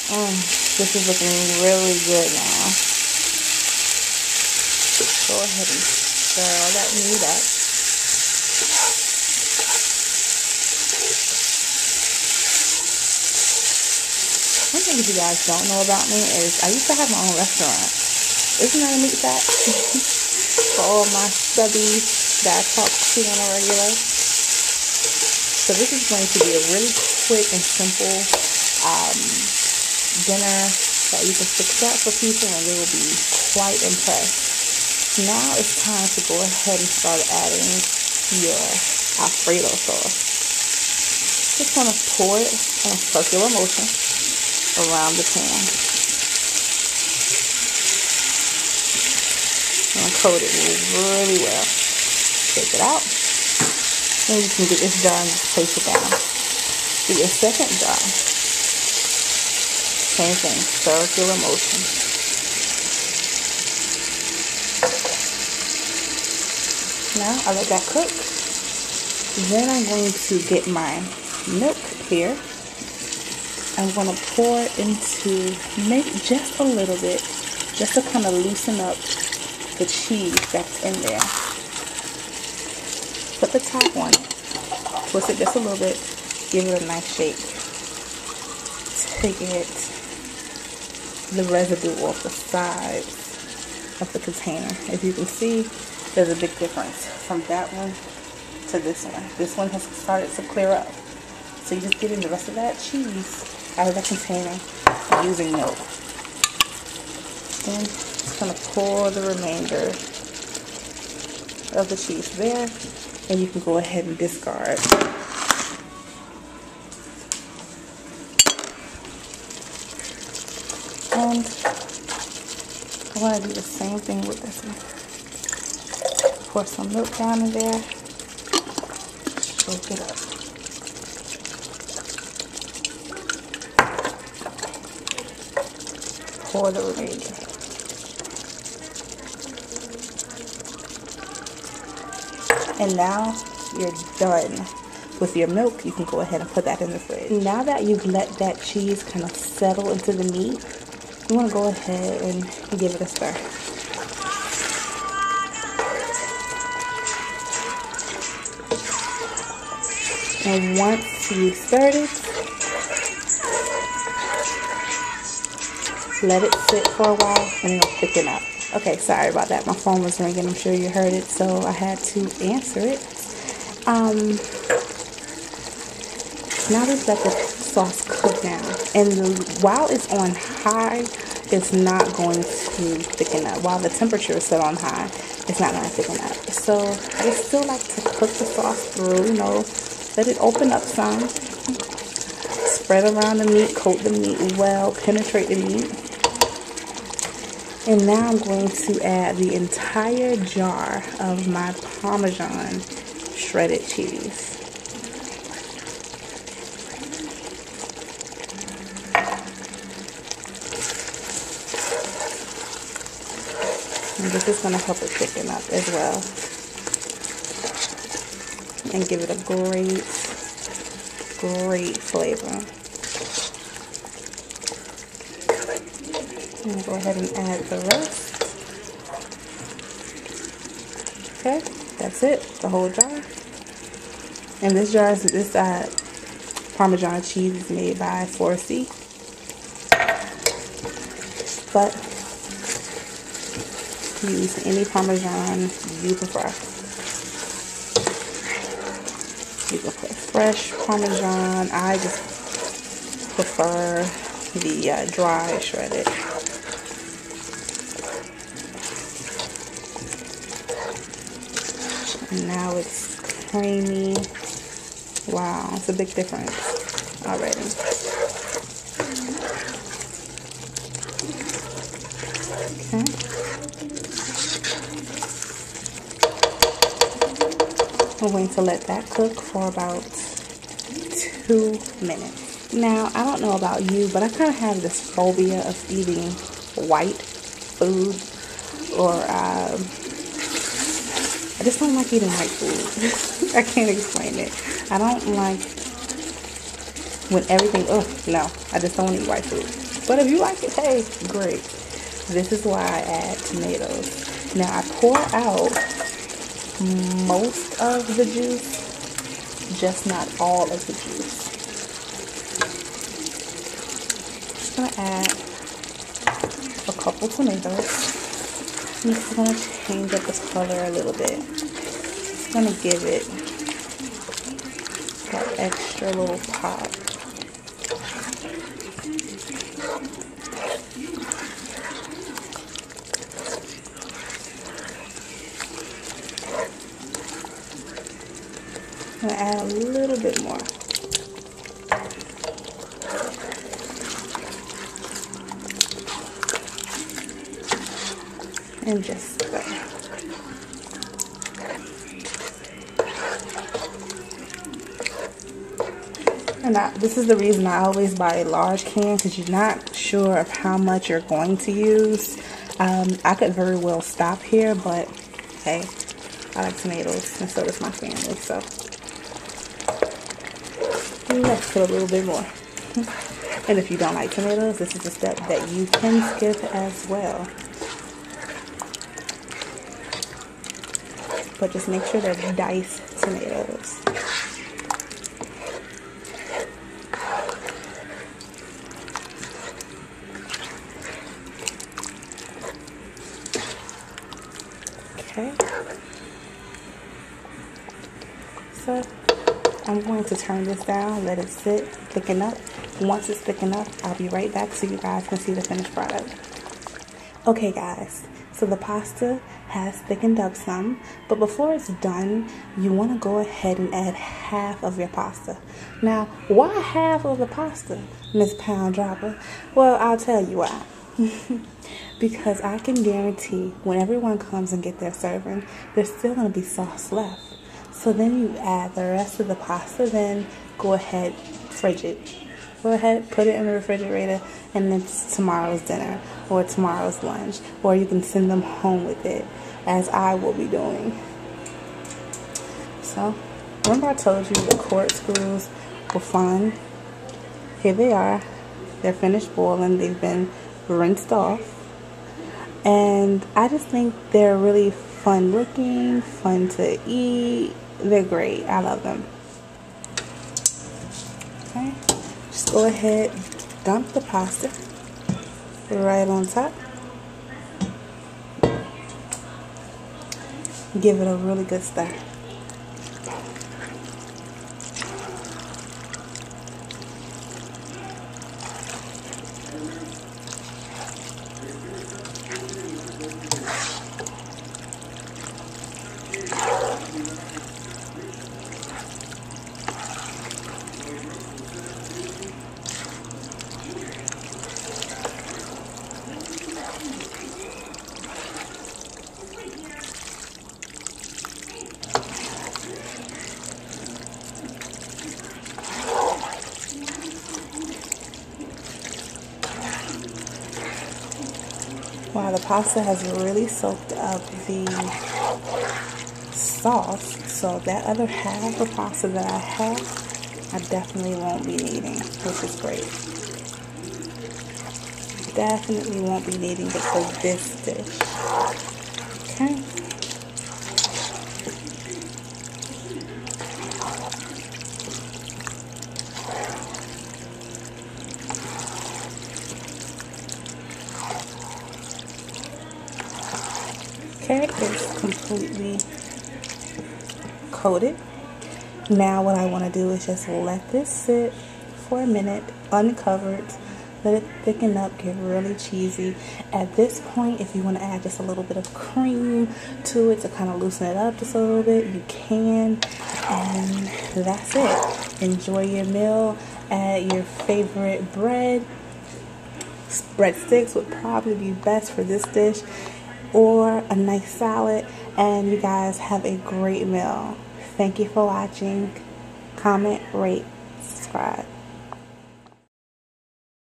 This is looking really good now. Go ahead and stir all that meat up. One thing you guys don't know about me is I used to have my own restaurant. Isn't that a meat fact? For all my subbies that I talk to on a regular. So this is going to be a really quick and simple dinner that you can fix up for people and they will be quite impressed. Now it's time to go ahead and start adding your Alfredo sauce. Just want to pour it in a circular motion around the pan. And coat it really well. Take it out. And you can get this jar and just place it down. Do your second jar. Same thing, circular motion. Now I let that cook. Then I'm going to get my milk here. I'm going to pour it into maybe just a little bit, just to kind of loosen up the cheese that's in there. Put the top on it, twist it just a little bit, give it a nice shake to get the residue off the sides of the container. As you can see, there's a big difference from that one to this one. This one has started to clear up. So you just get in the rest of that cheese out of the container using milk. Then just going to pour the remainder of the cheese there, and you can go ahead and discard. And I want to do the same thing with this one. Pour some milk down in there, shake it up. Pour the remainder. And now you're done with your milk. You can go ahead and put that in the fridge. Now that you've let that cheese kind of settle into the meat, you want to go ahead and give it a stir. And once you've stirred it, let it sit for a while and it'll thicken up. Okay, sorry about that. My phone was ringing. I'm sure you heard it, so I had to answer it. Now just let the sauce cook down. And while it's on high, it's not going to thicken up. While the temperature is set on high, it's not going to thicken up. So I still like to cook the sauce through, you know, let it open up some. Spread around the meat, coat the meat well, penetrate the meat. And now I'm going to add the entire jar of my Parmesan shredded cheese. And this is going to help it thicken up as well. And give it a great flavor. I'm going to go ahead and add the rest. Okay, that's it, the whole jar. And this jar is this Parmesan cheese is made by 4C. But use any Parmesan you prefer. You can put fresh Parmesan. I just prefer the dry shredded. And now it's creamy. Wow, it's a big difference already. Okay. I'm going to let that cook for about 2 minutes. Now, I don't know about you, but I kind of have this phobia of eating white food, or I just don't like eating white food. I can't explain it. I don't like when everything, oh no, I just don't eat white food. But if you like it, hey, great. This is why I add tomatoes. Now I pour out most of the juice, just not all of the juice. Just gonna add a couple tomatoes. I'm just gonna change up the color a little bit. Just gonna give it that extra little pop. I'm gonna add a little bit more. And just go. And this is the reason I always buy a large can, because you're not sure of how much you're going to use. I could very well stop here, but hey, I like tomatoes, and so does my family, so let's put a little bit more. And if you don't like tomatoes, this is a step that you can skip as well. But just make sure they're diced tomatoes. Okay. So I'm going to turn this down, let it sit, thicken up. Once it's thickened up, I'll be right back so you guys can see the finished product. Okay guys, so the pasta has thickened up some, but before it's done, you want to go ahead and add half of your pasta. Now, why half of the pasta, Miss Pound Dropper? Well, I'll tell you why. Because I can guarantee when everyone comes and get their serving, there's still going to be sauce left. So then you add the rest of the pasta, then go ahead, fridge it. Go ahead, put it in the refrigerator, and then it's tomorrow's dinner or tomorrow's lunch, or you can send them home with it, as I will be doing. So, remember I told you the corkscrews were fun? Here they are. They're finished boiling. They've been rinsed off. And I just think they're really fun looking, fun to eat. They're great. I love them. Okay. Just go ahead, dump the pasta right on top. Give it a really good stir. Wow, the pasta has really soaked up the sauce, so that other half of pasta that I have, I definitely won't be needing, which is great. Definitely won't be needing it for this dish. Okay. Okay, it's completely coated. Now what I want to do is just let this sit for a minute uncovered, let it thicken up, get really cheesy. At this point, if you want to add just a little bit of cream to it to kind of loosen it up just a little bit, you can. And that's it. Enjoy your meal. Add your favorite bread. Breadsticks would probably be best for this dish, or a nice salad, and you guys have a great meal. Thank you for watching. Comment, rate, subscribe.